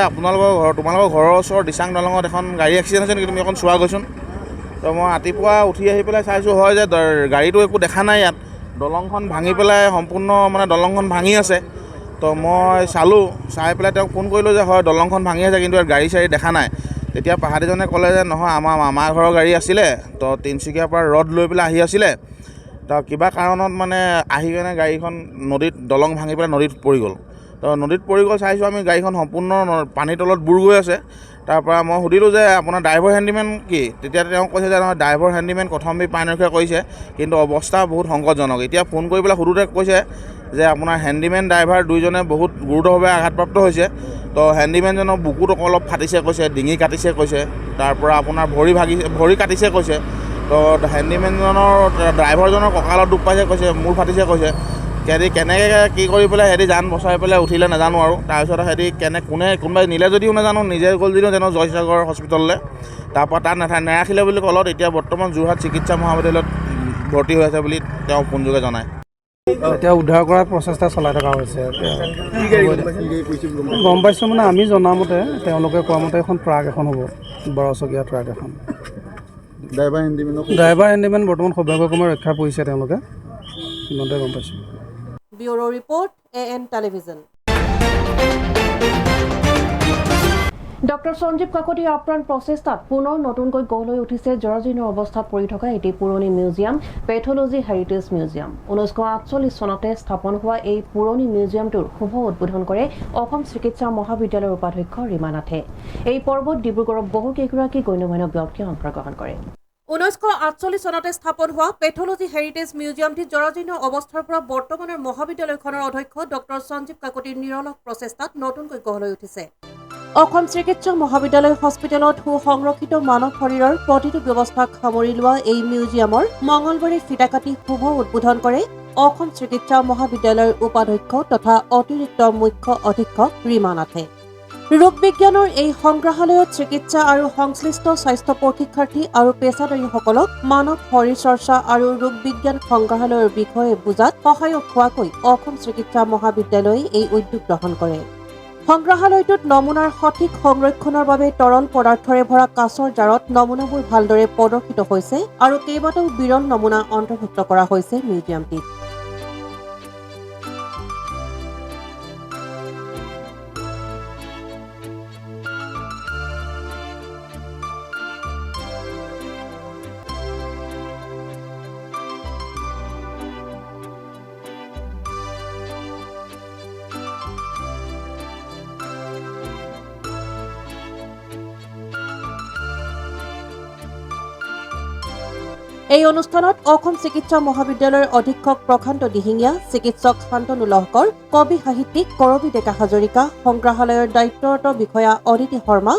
তোমালোকৰ ঘৰৰ ওচৰৰ দিচাং দলঙত এখন গাড়ী এক্সিডেণ্ট হৈছে নেকি, তুমি এখন চোৱা গৈছোন। তো মই ৰাতিপুৱা উঠি আহি পেলাই চাইছোঁ হয় যে গাড়ীটো একো দেখা নাই ইয়াত, দলংখন ভাঙি পেলাই সম্পূৰ্ণ মানে দলংখন ভাঙি আছে। তো মই চালোঁ, চাই পেলাই তেওঁক ফোন কৰিলোঁ যে হয় দলংখন ভাঙি আছে কিন্তু ইয়াত গাড়ী চাড়ী দেখা নাই। তেতিয়া পাহাৰীজনে ক'লে যে নহয় আমাৰ মামাৰ ঘৰৰ গাড়ী আছিলে, তো তিনিচুকীয়াৰ পৰা ৰড লৈ পেলাই আহি আছিলে, তো কিবা কাৰণত মানে আহি কেনে গাড়ীখন নদীত দলং ভাঙি পেলাই নদীত পৰি গ'ল। তো নদীত পৰি গ'ল চাইছোঁ আমি গাড়ীখন সম্পূৰ্ণ পানীৰ তলত বুৰ গৈ আছে। তাৰপৰা মই সুধিলোঁ যে আপোনাৰ ড্ৰাইভাৰ হেণ্ডিমেন কি, তেতিয়া তেওঁ কৈছে যে নহয় ড্ৰাইভাৰ হেণ্ডিমেন কথমপি প্ৰাণ ৰক্ষা কৰিছে কিন্তু অৱস্থা বহুত সংকটজনক। এতিয়া ফোন কৰি পেলাই সোধোতে কৈছে যে আপোনাৰ হেণ্ডিমেন ড্ৰাইভাৰ দুইজনে বহুত গুৰুতৰভাৱে আঘাতপ্ৰাপ্ত হৈছে। তো হেণ্ডিমেনজনৰ বুকুত অলপ ফাটিছে কৈছে, ডিঙি কাটিছে কৈছে, তাৰপৰা আপোনাৰ ভৰি কাটিছে কৈছে। তো হেণ্ডিমেনজনৰ ড্ৰাইভাৰজনৰ কঁকালত দুখ পাইছে কৈছে, মূৰ ফাটিছে কৈছে। সিহঁতি কেনেকৈ কি কৰি পেলাই সিহঁতি যান বচাই পেলাই উঠিলে নাজানো আৰু। তাৰপিছত সিহঁতি কোনোবাই নিলে যদিও নাজানো, নিজে গ'ল যদিও জানো জয়সাগৰ হস্পিটেললৈ। তাৰপৰা তাত নাৰাখিলে বুলি ক'লত এতিয়া বৰ্তমান যোৰহাট চিকিৎসা মহাবিদ্যালয়ত ভৰ্তি হৈ আছে বুলি তেওঁ ফোনযোগে জনায়। এতিয়া উদ্ধাৰ কৰাৰ প্ৰচেষ্টা চলাই থকা হৈছে। গম পাইছোঁ মানে আমি জনামতে তেওঁলোকে কোৱা মতে এখন ট্ৰাক এখন হ'ব, 12 চকীয়া ট্ৰাক এখন। ড্ৰাইভাৰ হেণ্ডিমেন বৰ্তমান সৌভাগ্যক্ৰমে ৰক্ষা পৰিছে তেওঁলোকে, ইমানতে গম পাইছোঁ। Bureau report AN television. Doctor Sanjeev কাকতিৰ আপ্ৰাণ প্ৰচেষ্টাত পুনৰ নতুনকৈ গঢ় লৈ উঠিছে জৰাজীৰ্ণ অৱস্থাত পৰি থকা এটি পুৰণি মিউজিয়াম, পেথলজি হেৰিটেজ মিউজিয়াম। 1948 চনতে স্থাপন হোৱা এই পুৰণি মিউজিয়ামটোৰ শুভ উদ্বোধন কৰে অসম চিকিৎসা মহাবিদ্যালয়ৰ উপাধ্যক্ষ ৰীমা নাথে। এই পৰ্বত ডিব্ৰুগড়ৰ বহুকেইগৰাকী গণ্যমান্য ব্যক্তিয়ে অংশগ্ৰহণ কৰে। 1948 চনতে স্থাপন হোৱা পেথলজি হেৰিটেজ মিউজিয়ামটি জৰাজীৰ্ণ অৱস্থাৰ পৰা বৰ্তমানৰ মহাবিদ্যালয়খনৰ অধ্যক্ষ ডক্টৰ সঞ্জীৱ কাকতিৰ নিৰলস প্ৰচেষ্টাত নতুনকৈ গঢ় লৈ উঠিছে। অসম চিকিৎসা মহাবিদ্যালয় হস্পিটেলত সুসংৰক্ষিত মানৱ শৰীৰৰ প্ৰতিটো ব্যৱস্থাক সামৰি লোৱা এই মিউজিয়ামৰ মঙলবাৰে ফিতা কাটি শুভ উদ্বোধন কৰে অসম চিকিৎসা মহাবিদ্যালয়ৰ উপাধ্যক্ষ তথা অতিৰিক্ত মুখ্য অধীক্ষক ৰীমা নাথে। ৰোগ বিজ্ঞানৰ এই সংগ্ৰহালয়ত চিকিৎসা আৰু সংশ্লিষ্ট স্বাস্থ্য প্ৰশিক্ষাৰ্থী আৰু পেছাদাৰীসকলক মানৱ শৰীৰ চৰ্চা আৰু ৰোগ বিজ্ঞান সংগ্ৰহালয়ৰ বিষয়ে বুজাত সহায়ক হোৱাকৈ অসম চিকিৎসা মহাবিদ্যালয়ে এই উদ্যোগ গ্ৰহণ কৰে। সংগ্ৰহালয়টোত নমুনাৰ সঠিক সংৰক্ষণৰ বাবে তৰল পদাৰ্থৰে ভৰা কাঁচৰ জাৰত নমুনাবোৰ ভালদৰে প্ৰদৰ্শিত হৈছে আৰু কেইবাটাও বিৰল নমুনা অন্তৰ্ভুক্ত কৰা হৈছে মিউজিয়ামটিত। এই অনুষ্ঠানত অসম চিকিৎসা মহাবিদ্যালয়ৰ অধীক্ষক প্ৰশান্ত দিহিঙীয়া, চিকিৎসক শান্তনু লহকৰ, কবি সাহিত্যিক কৰবী ডেকা হাজৰিকা, সংগ্ৰহালয়ৰ দায়িত্বৰত বিষয়া অদিতি শৰ্মা,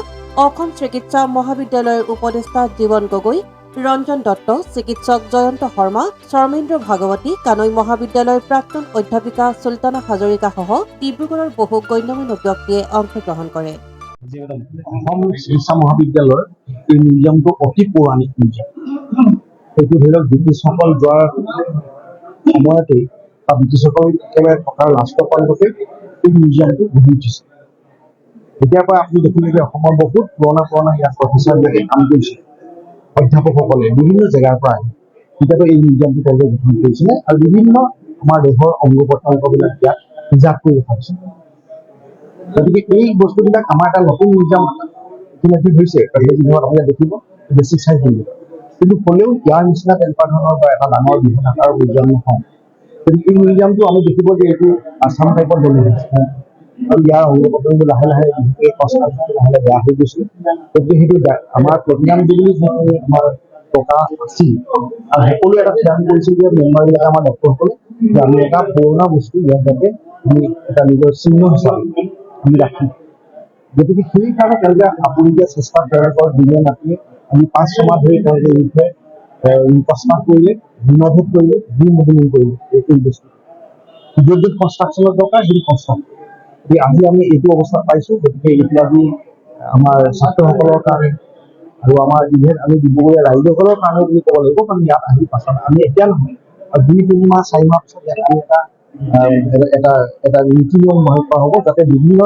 অসম চিকিৎসা মহাবিদ্যালয়ৰ উপদেষ্টা জীৱন গগৈ, ৰঞ্জন দত্ত, চিকিৎসক জয়ন্ত শৰ্মা, শৰ্মেন্দ্ৰ ভাগৱতী, কানৈ মহাবিদ্যালয়ৰ প্ৰাক্তন অধ্যাপিকা চুলতানা হাজৰিকাসহ ডিব্ৰুগড়ৰ বহু গণ্যমান্য ব্যক্তিয়ে অংশগ্ৰহণ কৰে। অসম চিকিৎসা মহাবিদ্যালয়ৰ এই মিউজিয়ামটো অতি পৌৰাণিক মিউজিয়াম। সেইটো ধৰি লওক ব্ৰিটিছসকল যোৱাৰ সময়তেই বা ব্ৰিটিছসকল একেবাৰে থকাৰ লাষ্টৰ পালতে এই মিউজিয়ামটো গঢ়ি উঠিছে। তেতিয়াৰ পৰা আপুনি দেখিলে যে অসমৰ বহুত পুৰণা ইয়াত প্ৰফেচাৰবিলাকে কাম কৰিছে, অধ্যাপকসকলে বিভিন্ন জেগাৰ পৰা আহি তেতিয়াতো এই মিউজিয়ামটো তেওঁলোকে গঠন কৰিছিলে আৰু বিভিন্ন আমাৰ দেশৰ অংগ প্ৰত্যংগবিলাক ইয়াত প্ৰিজাৰ্ভ কৰি ৰখা হৈছে। গতিকে এই বস্তুবিলাক আমাৰ এটা নতুন মিউজিয়াম ইতিমধ্যে হৈছে, আপোনালোকে দেখিব বেছিক চাইজ দিব, কিন্তু হ'লেও ইয়াৰ নিচিনা তেনেকুৱা ধৰণৰ বা এটা ডাঙৰ বৃহৎ আকাৰৰ মিউজিয়াম নহয়। গতিকে এই মিউজিয়ামটো আমি দেখিব যে এইটো আছাম টাইপত বনি গৈছে আৰু ইয়াৰ অংগ প্ৰত্যংগ লাহে লাহে এই কনষ্ট্ৰাকশ্যনটো লাহে লাহে বেয়া হৈ গৈছে। গতিকে সেইটো আমাৰ প্লেটিনাম জুবিলি যিখিনি আমাৰ টকা আছিল আৰু সকলোৱে এটা থিৰাং কৰিছিল যে মেম্বাৰবিলাকে আমাৰ ডক্টৰসকলে যে আমি এটা পুৰণা বস্তু ইয়াত যাতে আমি এটা নিজৰ চিহ্ন হিচাপে আমি ৰাখিম। গতিকে সেইকাৰণে তেওঁলোকে আপুনিকে চেষ্টা তেওঁলোকৰ দিনে ৰাতিয়ে আমি 5-6 মাহ ধৰি তেওঁলোকে এই বিষয়ে ৰিকনষ্ট্ৰাক্ট কৰিলে, ৰিন'ভেট কৰিলে, ৰিমডেলিং কৰিলে এই বস্তু য'ত য'ত কনষ্ট্ৰাকশ্যনৰ দৰকাৰ সেইটো কনষ্ট্ৰাক্ট। গতিকে আজি আমি এইটো অৱস্থাত পাইছোঁ। গতিকে এতিয়া আজি আমাৰ ছাত্ৰসকলৰ কাৰণে আৰু আমাৰ ইভেন আমি ডিব্ৰুগড়ীয়া ৰাইজসকলৰ কাৰণে বুলি ক'ব লাগিব, কাৰণ ইয়াত আহি পাছত আমি এতিয়া নহয় আৰু 2-3 মাহ 4 মাহ পিছত ইয়াত আমি এটা নীতি নিয়ম বহাই কৰা হ'ব, যাতে বিভিন্ন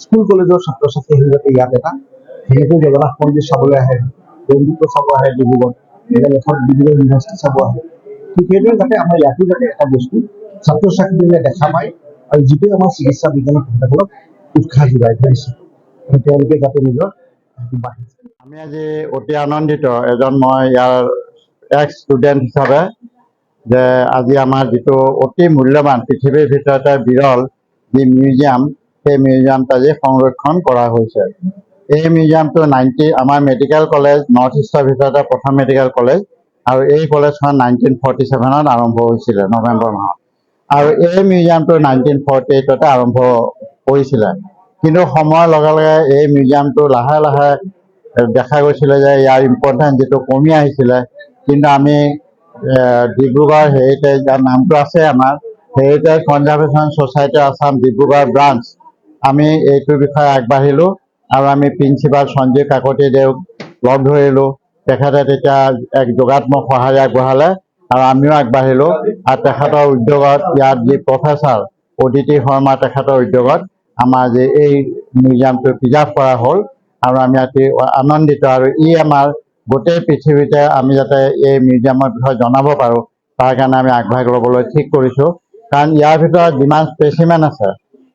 স্কুল কলেজৰ ছাত্ৰ ছাত্ৰী যাতে ইয়াত এটা যিহেতু জগন্নাথ মন্দিৰ চাবলৈ আহে, বন্ধুত্ব চাব আহে ডিব্ৰুগড়, ডিব্ৰুগড় ইউনিভাৰ্চিটি চাব আহে, ঠিক সেইদৰে যাতে আমাৰ ইয়াতো যাতে এটা বস্তু ছাত্ৰ ছাত্ৰীবিলাকে দেখা পায় আৰু যিটোৱে আমাৰ চিকিৎসা বিজ্ঞানৰ ক্ষেত্ৰখনক উৎসাহ যোগাই ধৰিছে, তেওঁলোকে যাতে নিজৰ বাঢ়িছে। আমি আজি অতি আনন্দিত এজন মই ইয়াৰ এক্স ষ্টুডেণ্ট হিচাপে যে আজি আমাৰ যিটো অতি মূল্যৱান পৃথিৱীৰ ভিতৰতে বিৰল যি মিউজিয়াম, সেই মিউজিয়ামটো আজি সংৰক্ষণ কৰা হৈছে। এই মিউজিয়ামটো আমাৰ মেডিকেল কলেজ নৰ্থ ইষ্টৰ ভিতৰতে প্ৰথম মেডিকেল কলেজ আৰু এই কলেজখন 1947ত আৰম্ভ হৈছিলে নৱেম্বৰ মাহত আৰু এই মিউজিয়ামটো 1948তে আৰম্ভ কৰিছিলে। কিন্তু সময়ৰ লগে লগে এই মিউজিয়ামটো লাহে লাহে দেখা গৈছিলে যে ইয়াৰ ইম্পৰ্টেঞ্চ যিটো কমি আহিছিলে। কিন্তু আমি ডিব্ৰুগড় হেৰিটেজ যাৰ নামটো আছে আমাৰ heritage conservation society Assam Dibrugarh branch, আমি এইটোৰ বিষয়ে আগবাঢ়িলোঁ আৰু আমি প্ৰিন্সিপাল সঞ্জীৱ কাকতিদেৱক লগ ধৰিলোঁ। তেখেতে তেতিয়া এক যোগাত্মক সঁহাৰি আগবঢ়ালে আৰু আমিও আগবাঢ়িলোঁ আৰু তেখেতৰ উদ্যোগত ইয়াত যি প্ৰফেচাৰ অদিতি শৰ্মা তেখেতৰ উদ্যোগত আমাৰ যে এই মিউজিয়ামটো প্ৰিজাৰ্ভ কৰা হ'ল আৰু আমি অতি আনন্দিত আৰু ই আমাৰ গোটেই পৃথিৱীতে আমি যাতে এই মিউজিয়ামৰ বিষয়ে জনাব পাৰোঁ তাৰ কাৰণে আমি আগভাগ ল'বলৈ ঠিক কৰিছোঁ। কাৰণ ইয়াৰ ভিতৰত যিমান স্পেচিমেন আছে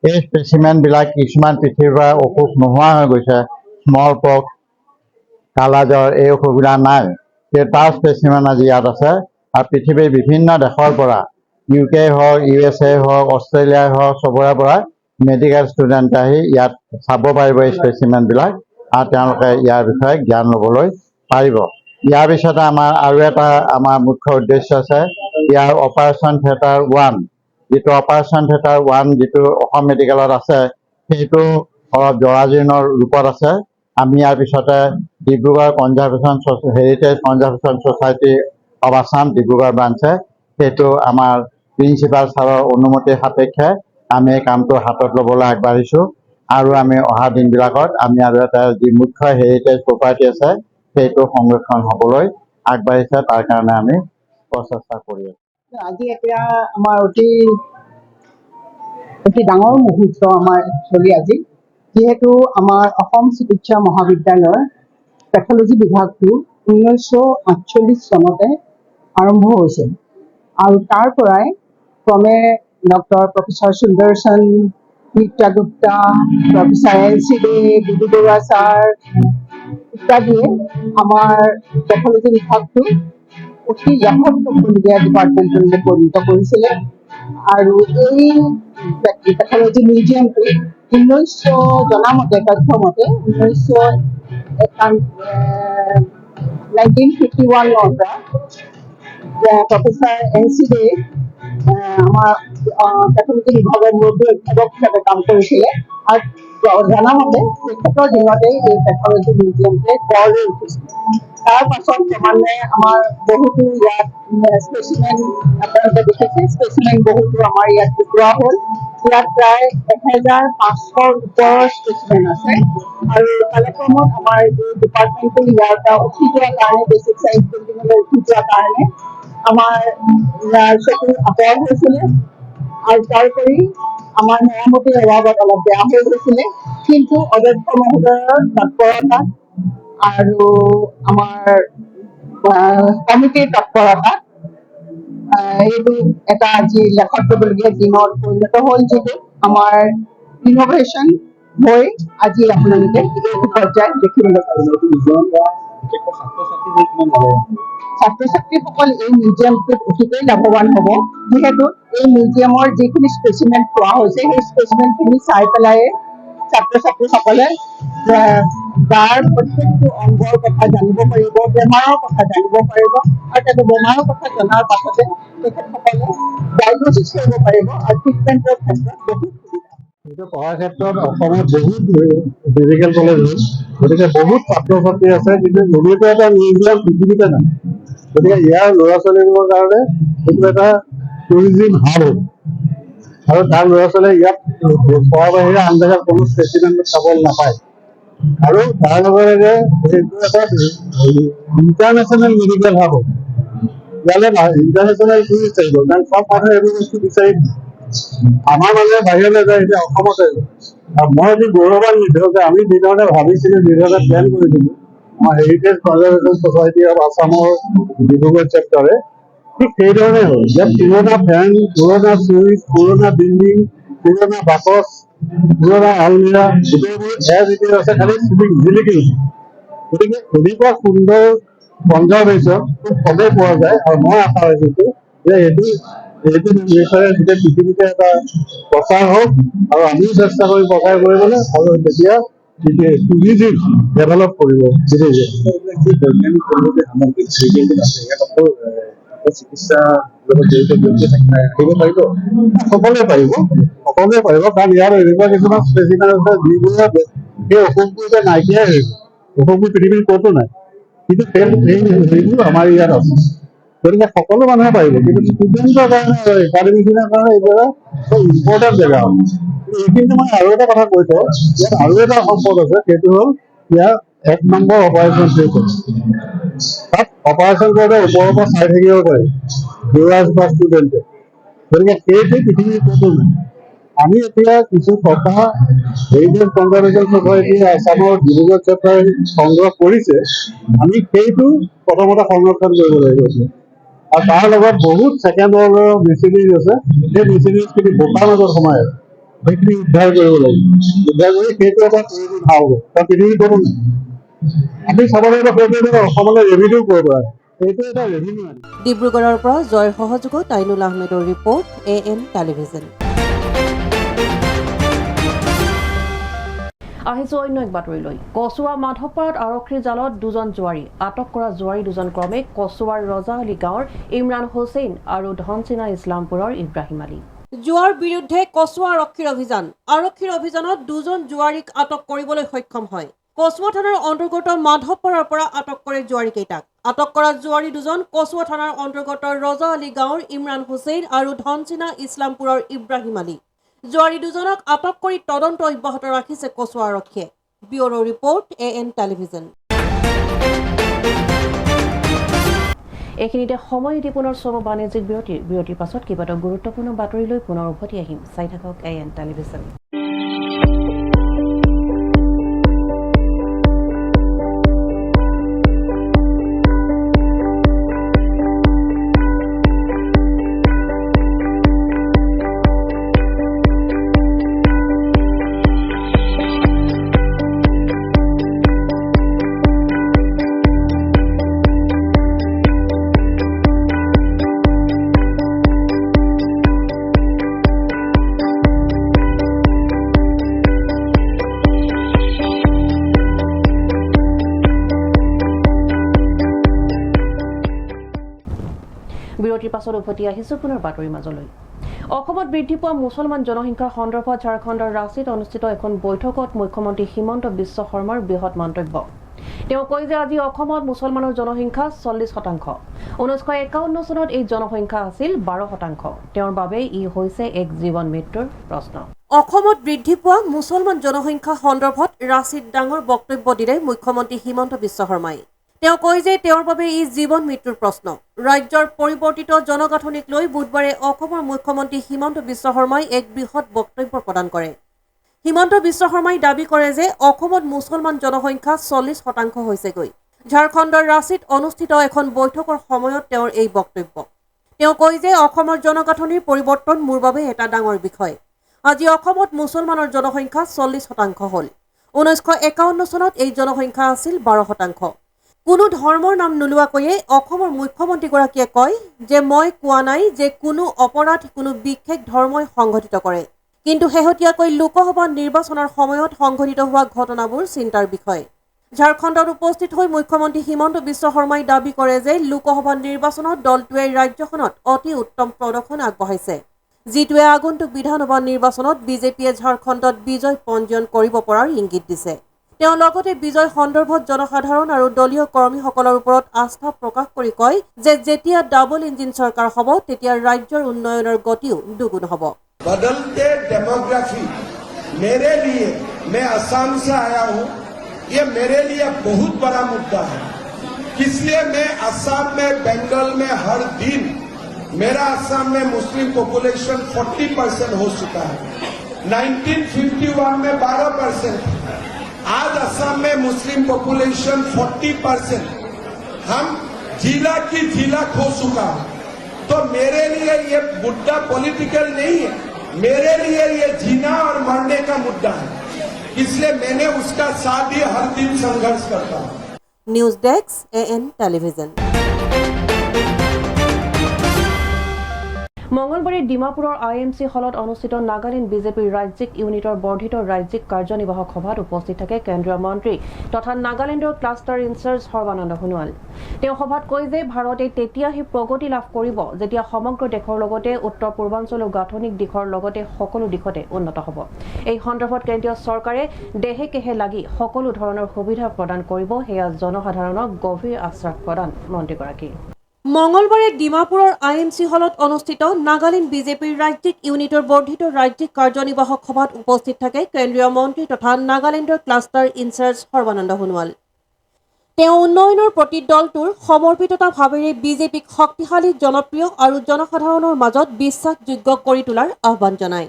এই স্পেচিমেনবিলাক কিছুমান পৃথিৱীৰ পৰা অসুখ নোহোৱা হৈ গৈছে, স্মল পক্স, কালাজ্বৰ এই অসুখবিলাক নাই, সেই তাৰ স্পেচিমেন আজি ইয়াত আছে আৰু পৃথিৱীৰ বিভিন্ন দেশৰ পৰা UK হওক, USA হওক, অষ্ট্ৰেলিয়াই হওক, চবৰে পৰা মেডিকেল ষ্টুডেণ্ট আহি ইয়াত চাব পাৰিব এই স্পেচিমেনবিলাক আৰু তেওঁলোকে ইয়াৰ বিষয়ে জ্ঞান ল'বলৈ পাৰিব। ইয়াৰ পিছতে আমাৰ আৰু এটা আমাৰ মুখ্য উদ্দেশ্য আছে, ইয়াৰ অপাৰেশ্যন থিয়েটাৰ 1 যিটো অপাৰেশ্যন থিয়েটাৰ 1 যিটো অসম মেডিকেলত আছে সেইটো অলপ জৰাজীৰ্ণৰ ৰূপত আছে। আমি ইয়াৰ পিছতে Dibrugarh heritage conservation society of Assam Dibrugarh ব্ৰাঞ্চে সেইটো আমাৰ প্ৰিন্সিপাল ছাৰৰ অনুমতি সাপেক্ষে আমি এই কামটো হাতত ল'বলৈ আগবাঢ়িছোঁ আৰু আমি অহা দিনবিলাকত আমি আৰু এটা যি মুখ্য হেৰিটেজ প্ৰপাৰ্টি আছে সেইটো সংৰক্ষণ হ'বলৈ আগবাঢ়িছে, তাৰ কাৰণে আমি প্ৰচেষ্টা কৰি আছোঁ। আজি এতিয়া আমাৰ অতি ডাঙৰ মুহূৰ্ত আমাৰ একচুৱেলি আজি, যিহেতু আমাৰ অসম চিকিৎসা মহাবিদ্যালয়ৰ পেথলজি বিভাগটো 1948 চনতে আৰম্ভ হৈছিল আৰু তাৰ পৰাই ক্ৰমে ডক্টৰ প্ৰফেচাৰ সুন্দৰচন, নিত্যা গুপ্তা, প্ৰফেচাৰ NC দে, বিদু বৰুৱা ছাৰ ইত্যাদিয়ে আমাৰ পেথলজি বিভাগটো অতি যথেষ্টপূৰ্ণ ডিপাৰ্টমেণ্টলৈ পৰিণত কৰিছিলে আৰু এই পেথলজি মিউজিয়ামটো 1900 জনামতে তথ্যমতে 1951 পৰা প্ৰফেচাৰ NC দে আমাৰ পেথলজি বিভাগৰ মুৰব্বী অধ্যাপক হিচাপে কাম কৰিছিলে আৰু জনামতে তেখেতৰ দিনতে এই পেথলজি মিউজিয়ামটোৱে গঢ় লৈ উঠিছিলে। তাৰ পাছত ক্ৰমান্বয়ে আমাৰ বহুতো ইয়াত স্পেচিমেন আপোনালোকে দেখিছে, স্পেচিমেন বহুতো আমাৰ ইয়াত গোটোৱা হ'ল। ইয়াত প্ৰায় 1500ৰ ওপৰৰ স্পেচিমেন আছে আৰু কালক্ৰমত আমাৰ এই ডিপাৰ্টমেণ্টটো ইয়াৰ পৰা উঠি যোৱাৰ কাৰণে, বেচিক চাইন্স বিল্ডিঙলৈ উঠি যোৱাৰ কাৰণে আমাৰ চকু আঁতৰ হৈছিলে আৰু তাৰোপৰি আমাৰ মেৰামতিৰ অভাৱত অলপ বেয়া হৈ গৈছিলে। কিন্তু অধ্যক্ষ মহোদয়ৰ তৎপৰতা আৰু আমাৰ কমিটিৰ তৎপৰতাত এইটো এটা আজি লেখত কৰিবলগীয়া দিনত পৰিণত হ'ল, যিটো আমাৰ ইন'ভেশ্যন হৈ আজি আপোনালোকে এইটো পৰ্যায় দেখিবলৈ পাৰিব। ছাত্ৰ ছাত্ৰীসকল এই মিউজিয়ামটোত অতিকৈ লাভৱান হ'ব, যিহেতু এই মিউজিয়ামৰ যিখিনি স্পেচিমেন পোৱা হৈছে সেই স্পেচিমেনখিনি চাই পেলাই ছাত্ৰ ছাত্ৰীসকলে গাৰ প্ৰত্যেকটো অংগৰ কথা জানিব পাৰিব, বেমাৰৰ কথা জানিব পাৰিব, আৰু তেনে বেমাৰৰ কথা জনাৰ পাছতে তেখেতসকলে ডায়গনচিছ কৰিব পাৰিব আৰু ট্ৰিটমেণ্টৰ ক্ষেত্ৰত বহুত সুবিধা। কিন্তু পঢ়াৰ ক্ষেত্ৰত অসমত বহুত মেডিকেল কলেজ হ'ল, গতিকে বহুত ছাত্ৰ ছাত্ৰী আছে, কিন্তু এনেকুৱা এটা মিউজিয়াম পৃথিৱীতে নাই। গতিকে ইয়াৰ ল'ৰা ছোৱালীবোৰৰ কাৰণে এইটো এটা টুৰিজিম হাব হ'ল, আৰু তাৰ ল'ৰা ছোৱালীয়ে ইয়াত পঢ়াৰ বাহিৰে আন জেগাত কোনো স্পেচিমেন চাবলৈ নাপায়। আৰু তাৰ লগে লগে এইটো এটা ইণ্টাৰনেশ্যনেল মেডিকেল হাব হ'ল। ইয়ালৈ ইণ্টাৰনেশ্যনেল টুৰিষ্ট আহিব, কাৰণ চব মানুহে এইবোৰ বস্তু বিচাৰি আমাৰ মানুহে বাহিৰলৈ যায়, এতিয়া অসমত আহিব। আৰু মই এটি গৌৰৱান্বিত যে আমি যিধৰণে ভাবিছিলোঁ, যিধৰণে প্লেন কৰিছিলোঁ আমাৰ হেৰিটেজ কনজাৰভেশ্যন ছ'চাইটি অফ আছামৰ ডিব্ৰুগড় চেপ্টাৰে, ঠিক সেইধৰণে হ'ল। ইয়াত পুৰণা ফেন, পুৰণা চুইচ, পুৰণা বিল্ডিং, পুৰণা বাকচ, পুৰণা আলমিৰা গোটেইবোৰ এজ ইট ইজ আছে, খালি জিলিকি উঠে। গতিকে এনেকুৱা সুন্দৰ কনজাৰভেশ্যন খুব কমেই পোৱা যায়, আৰু মই আশা ৰাখিছোঁ যে এইটো বিষয়ে গোটেই পৃথিৱীতে এটা প্ৰচাৰ হওক, আৰু আমিও চেষ্টা কৰি প্ৰচাৰ কৰিবলৈ, আৰু তেতিয়া টুৰিজিম ডেভেলপ কৰিব। বৈজ্ঞানিক পদ্ধতি সামগ্ৰিক আছে, ইয়াত অকল চিকিৎসা লগত জড়িত ব্যক্তি থাকিব পাৰিব, সকলোৱে পাৰিব, কাৰণ ইয়াৰ এনেকুৱা কিছুমান স্পেচিমেন আছে যিবোৰৰ সেই অসুখবোৰ এতিয়া নাইকিয়াই হৈ গ'ল। অসুখবোৰ পৃথিৱীৰ ক'তো নাই, কিন্তু সেইবোৰ আমাৰ ইয়াত আছে। গতিকে সকলো মানুহে পাৰিব, কিন্তু ষ্টুডেণ্টৰ কাৰণে আৰু একাডেমিখিনৰ কাৰণে এইটো এটা ইম্পৰ্টেণ্ট জেগা হ'ল। এইখিনি মই আৰু এটা কথা কৈ থওঁ, ইয়াত আৰু এটা সম্পদ আছে, সেইটো হ'ল ইয়াৰ 1 নম্বৰ অপাৰেশ্যন থিয়েটাৰ। তাত অপাৰেশ্যন কৰোঁতে ওপৰৰ পৰা চাই থাকিব পাৰে ভিউৱাৰ্ছ বা ষ্টুডেণ্টে। গতিকে সেইটো পৃথিৱীৰ ক'তো নাই। আমি এতিয়া কিছু টকা হেৰিটেজ কনজাৰভেশ্যন ছ'চাইটি আছামৰ ডিব্ৰুগড় চেপ্টাৰ সংগ্ৰহ কৰিছে, আমি সেইটো প্ৰথমতে সংৰক্ষণ কৰিব লাগিব। আৰু তাৰ লগত বহুত ছেকেণ্ড ৱৰ্ল্ডৰ মেচিনাৰিজ আছে, সেই মেচিনাৰিজখিনি বোকাৰ মাজত সোমাই আছে, সেইখিনি উদ্ধাৰ কৰিব লাগিব। উদ্ধাৰ কৰি সেইটো এটা টুৰিজিম হাব হ'ব, তাৰ পৃথিৱীৰ ক'তো নাই। আমি চাব লাগিব সেইটো অসমলৈ ৰেভিনিউ কৰিব পাৰে, সেইটো এটা ৰেভিনিউ আনি। ডিব্ৰুগড়ৰ পৰা জয়ৰ সহযোগত তাইনুল আহমেদৰ ৰিপৰ্ট, AN টেলিভিজন। আহিছো অন্য এক বাতৰিলৈ। কচুৱা মাধৱপাৰাত আৰক্ষীৰ জালত 2জন জোৱাৰী আটক কৰা। জোৱাৰী 2জন ক্ৰমে কচুৱাৰ ৰজা আলী গাঁৱৰ ইমৰান হুছেইন আৰু ধনচিনা ইছলামপুৰৰ ইব্ৰাহিম আলী। জোৱাৰ বিৰুদ্ধে কচুৱা আৰক্ষীৰ অভিযান। আৰক্ষীৰ অভিযানত 2জন জোৱাৰীক আটক কৰিবলৈ সক্ষম হয়। কচুৱা থানাৰ অন্তৰ্গত মাধৱপাৰাৰ পৰা আটক কৰে জোৱাৰীকেইটাক। আটক কৰা জোৱাৰী 2জন কচুৱা থানাৰ অন্তৰ্গত ৰজা আলী গাঁৱৰ ইমৰান হুছেইন আৰু ধনচিনা ইছলামপুৰৰ ইব্ৰাহিম আলী। জোৱাৰী 2জনক আটক কৰি তদন্ত অব্যাহত ৰাখিছে কচুৱা আৰক্ষীয়ে। Bureau' report, AN television. এইখিনিতে সময় এটি পুনৰ চব বাণিজ্যিক বিৰতিৰ পাছত কেইবাটাও গুৰুত্বপূৰ্ণ বাতৰিলৈ পুনৰ উভতি আহিম। চাই থাকক AN টেলিভিজন। বিৰতিৰ পাছত উভতি আহিছো পুনৰ বাতৰিৰ মাজলৈ। অসমত বৃদ্ধি পোৱা মুছলমান জনসংখ্যাৰ সন্দৰ্ভত ঝাৰখণ্ডৰ ৰাঁচীত অনুষ্ঠিত এখন বৈঠকত মুখ্যমন্ত্ৰী হিমন্ত বিশ্ব শৰ্মাৰ বৃহৎ মন্তব্য। তেওঁ কয় যে আজি অসমত মুছলমানৰ জনসংখ্যা 40%। 1951 চনত এই জনসংখ্যা আছিল 12%। তেওঁৰ বাবে ই হৈছে এক জীৱন মৃত্যুৰ প্ৰশ্ন। অসমত বৃদ্ধি পোৱা মুছলমান জনসংখ্যা সন্দৰ্ভত ৰাঁচীত ডাঙৰ বক্তব্য দিলে মুখ্যমন্ত্ৰী হিমন্ত বিশ্ব শৰ্মাই। তেওঁ কয় যে তেওঁৰ বাবে ই জীৱন মৃত্যুৰ প্ৰশ্ন। ৰাজ্যৰ পৰিৱৰ্তিত জনগাঁথনিক লৈ বুধবাৰে অসমৰ মুখ্যমন্ত্ৰী হিমন্ত বিশ্ব শৰ্মাই এক বৃহৎ বক্তব্য প্ৰদান কৰে। হিমন্ত বিশ্ব শৰ্মাই দাবী কৰে যে অসমত মুছলমান জনসংখ্যা 40% হৈছেগৈ। ঝাৰখণ্ডৰ ৰাঁচীত অনুষ্ঠিত এখন বৈঠকৰ সময়ত তেওঁৰ এই বক্তব্য। তেওঁ কয় যে অসমৰ জনগাঁথনিৰ পৰিৱৰ্তন মোৰ বাবে এটা ডাঙৰ বিষয়। আজি অসমত মুছলমানৰ জনসংখ্যা 40% হ'ল। 1951 চনত এই জনসংখ্যা আছিল 12%। কোনো ধৰ্মৰ নাম নোলোৱাকৈয়ে অসমৰ মুখ্যমন্ত্ৰীগৰাকীয়ে কয় যে মই কোৱা নাই যে কোনো অপৰাধ কোনো বিশেষ ধৰ্মই সংঘটিত কৰে। কিন্তু শেহতীয়াকৈ লোকসভা নিৰ্বাচনৰ সময়ত সংঘটিত হোৱা ঘটনাবোৰ চিন্তাৰ বিষয়। ঝাৰখণ্ডত উপস্থিত হৈ মুখ্যমন্ত্ৰী হিমন্ত বিশ্ব শৰ্মাই দাবী কৰে যে লোকসভা নিৰ্বাচনত দলটোৱে ৰাজ্যখনত অতি উত্তম প্ৰদৰ্শন আগবঢ়াইছে, যিটোৱে আগন্তুক বিধানসভা নিৰ্বাচনত বিজেপিয়ে ঝাৰখণ্ডত বিজয় পঞ্জীয়ন কৰিব পৰাৰ ইংগিত দিছে। তেওঁ লগতে বিজয় সন্দৰ্ভত জনসাধাৰণ আৰু দলীয় কৰ্মীসকলৰ ওপৰত আস্থা প্ৰকাশ কৰি কয় যে যেতিয়া ডাবল ইঞ্জিন চৰকাৰ হ'ব তেতিয়া ৰাজ্যৰ উন্নয়নৰ গতিও দুগুণ হ'ব। बदलते डेमोग्राफी मेरे लिए, मैं असम से आया हूं, ये मेरे लिए बहुत बड़ा मुद्दा है। इसलिए मैं असम में, बंगाल में हर दिन मेरा असम में मुस्लिम पॉपुलेशन 40% हो चुका है। 1951 में 12%। आज असम में मुस्लिम पॉपुलेशन 40%। हम जिला की जिला खो चुका है। तो मेरे लिए ये मुद्दा पॉलिटिकल नहीं है, मेरे लिए ये जीना और मरने का मुद्दा है। इसलिए मैंने उसका साथ ही हर दिन संघर्ष करता हूँ। News desk AN television. মঙলবাৰে ডিমাপুৰৰ IMC হলত অনুষ্ঠিত নাগালেণ্ড বিজেপিৰ ৰাজ্যিক ইউনিটৰ বৰ্ধিত ৰাজ্যিক কাৰ্যনিৰ্বাহক সভাত উপস্থিত থাকে কেন্দ্ৰীয় মন্ত্ৰী তথা নাগালেণ্ডৰ ক্লাষ্টাৰ ইনচাৰ্জ সৰ্বানন্দ সোণোৱাল। তেওঁ সভাত কয় যে ভাৰতে তেতিয়াহে প্ৰগতি লাভ কৰিব যেতিয়া সমগ্ৰ দেশৰ লগতে উত্তৰ পূৰ্বাঞ্চলৰ গাঁথনিক দিশৰ লগতে সকলো দিশতে উন্নত হ'ব। এই সন্দৰ্ভত কেন্দ্ৰীয় চৰকাৰে দেহে কেহে লাগি সকলো ধৰণৰ সুবিধা প্ৰদান কৰিব, সেয়া জনসাধাৰণক গভীৰ আশ্বাস প্ৰদান মন্ত্ৰীগৰাকীয়ে। মঙলবাৰে ডিমাপুৰৰ IMC হলত অনুষ্ঠিত নাগালেণ্ড বিজেপিৰ ৰাজ্যিক ইউনিটৰ বৰ্ধিত ৰাজ্যিক কাৰ্যনিৰ্বাহক সভাত উপস্থিত থাকে কেন্দ্ৰীয় মন্ত্ৰী তথা নাগালেণ্ডৰ ক্লাষ্টাৰ ইনচাৰ্জ সৰ্বানন্দ সোণোৱাল। তেওঁ উন্নয়নৰ প্ৰতি দলটোৰ সমৰ্পিততা ভাৱেৰে বিজেপিক শক্তিশালী, জনপ্ৰিয় আৰু জনসাধাৰণৰ মাজত বিশ্বাসযোগ্য কৰি তোলাৰ আহ্বান জনায়।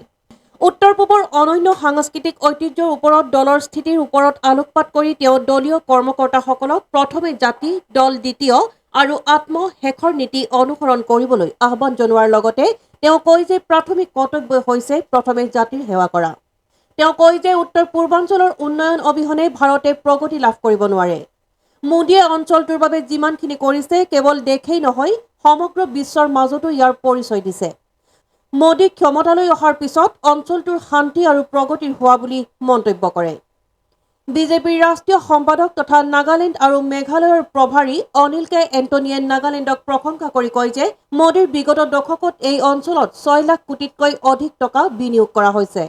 উত্তৰ পূবৰ অনন্য সাংস্কৃতিক ঐতিহ্যৰ ওপৰত দলৰ স্থিতিৰ ওপৰত আলোকপাত কৰি তেওঁ দলীয় কৰ্মকৰ্তাসকলক প্ৰথমে জাতি, দল দ্বিতীয় আৰু আত্ম শেষৰ নীতি অনুসৰণ কৰিবলৈ আহ্বান জনোৱাৰ লগতে তেওঁ কয় যে প্ৰাথমিক কৰ্তব্য হৈছে প্ৰথমে জাতিৰ সেৱা কৰা। তেওঁ কয় যে উত্তৰ পূৰ্বাঞ্চলৰ উন্নয়ন অবিহনে ভাৰতে প্ৰগতি লাভ কৰিব নোৱাৰে। মোদীয়ে অঞ্চলটোৰ বাবে যিমানখিনি কৰিছে কেৱল দেশেই নহয় সমগ্ৰ বিশ্বৰ মাজতো ইয়াৰ পৰিচয় দিছে। মোদী ক্ষমতালৈ অহাৰ পিছত অঞ্চলটোৰ শান্তি আৰু প্ৰগতিৰ হোৱা বুলি মন্তব্য কৰে। বিজেপিৰ ৰাষ্ট্ৰীয় সম্পাদক তথা নাগালেণ্ড আৰু মেঘালয়ৰ প্ৰভাৰী অনিল কে এণ্টনিয়ে নাগালেণ্ডক প্ৰশংসা কৰি কয় যে মোদীৰ বিগত দশকত এই অঞ্চলত 6 লাখ কোটিতকৈ অধিক টকা বিনিয়োগ কৰা হৈছে।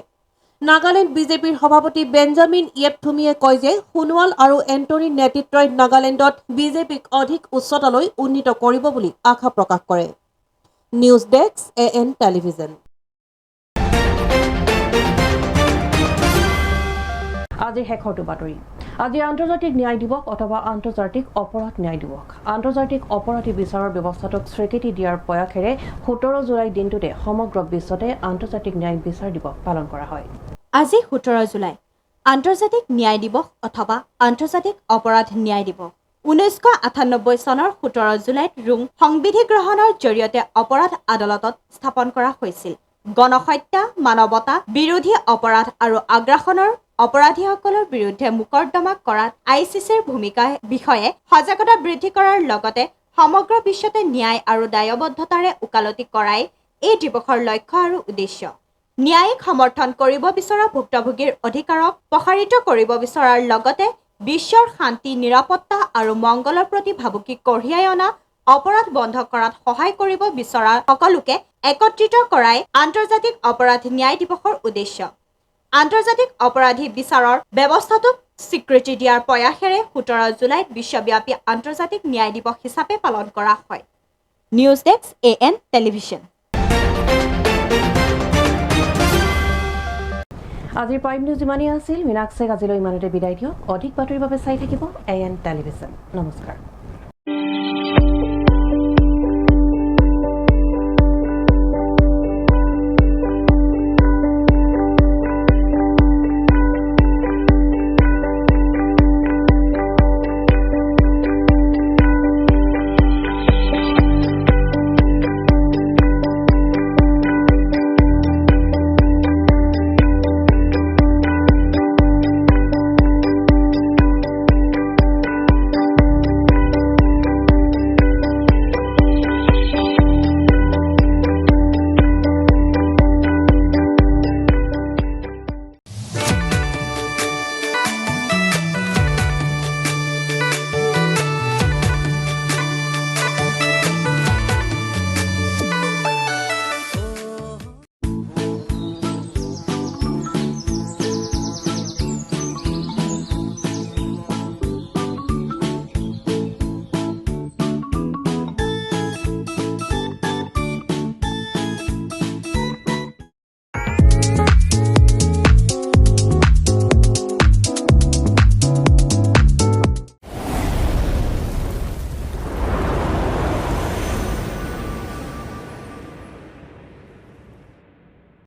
নাগালেণ্ড বিজেপিৰ সভাপতি বেঞ্জামিন য়েপথুমিয়ে কয় যে সোণোৱাল আৰু এণ্টনিৰ নেতৃত্বই নাগালেণ্ডত বিজেপিক অধিক উচ্চতালৈ উন্নীত কৰিব বুলি আশা প্ৰকাশ কৰে। News desk AN television. আজি শেষৰটো বাতৰি। আজি আন্তৰ্জাতিক ন্যায় দিৱস অথবা আন্তৰ্জাতিক অপৰাধ ন্যায় দিৱস। আন্তৰ্জাতিক অপৰাধী বিচাৰৰ ব্যৱস্থাটোক স্বীকৃতি দিয়াৰ প্ৰয়াসেৰে 17 জুলাই দিনটোতে সমগ্ৰ বিশ্বতে আন্তৰ্জাতিক ন্যায় বিচাৰ দিৱস পালন কৰা হয়। আজি 17 জুলাই আন্তৰ্জাতিক ন্যায় দিৱস অথবা আন্তৰ্জাতিক অপৰাধ ন্যায় দিৱস। 1998 চনৰ 17 জুলাইত ৰোম সংবিধি গ্ৰহণৰ জৰিয়তে অপৰাধ আদালতত স্থাপন কৰা হৈছিল। গণহত্যা, মানৱতা বিৰোধী অপৰাধ আৰু আগ্ৰাসনৰ অপৰাধীসকলৰ বিৰুদ্ধে মোকৰ্দমা কৰাত ICCৰ ভূমিকাৰ বিষয়ে সজাগতা বৃদ্ধি কৰাৰ লগতে সমগ্ৰ বিশ্বতে ন্যায় আৰু দায়বদ্ধতাৰে ওকালতি কৰাই এই দিৱসৰ লক্ষ্য আৰু উদ্দেশ্য। ন্যায়িক সমৰ্থন কৰিব বিচৰা ভুক্তভোগীৰ অধিকাৰক প্ৰসাৰিত কৰিব বিচৰাৰ লগতে বিশ্বৰ শান্তি, নিৰাপত্তা আৰু মংগলৰ প্ৰতি ভাবুকি কঢ়িয়াই অনা অপৰাধ বন্ধ কৰাত সহায় কৰিব বিচৰা সকলোকে একত্ৰিত কৰাই আন্তৰ্জাতিক অপৰাধ ন্যায় দিৱসৰ উদ্দেশ্য। আন্তৰ্জাতিক অপৰাধী বিচাৰৰ ব্যৱস্থাটোক স্বীকৃতি দিয়াৰ প্ৰয়াসেৰে 17 জুলাইত বিশ্বব্যাপী আন্তৰ্জাতিক ন্যায় দিৱস হিচাপে পালন কৰা হয়। News desk AN television. আজিৰ প্ৰাইম নিউজ ইমানেই আছিল। মীনাক্ষীক আজিলৈ ইমানতে বিদায় দিয়ক। অধিক বাতৰিৰ বাবে চাই থাকিব AN টেলিভিজন। নমস্কাৰ।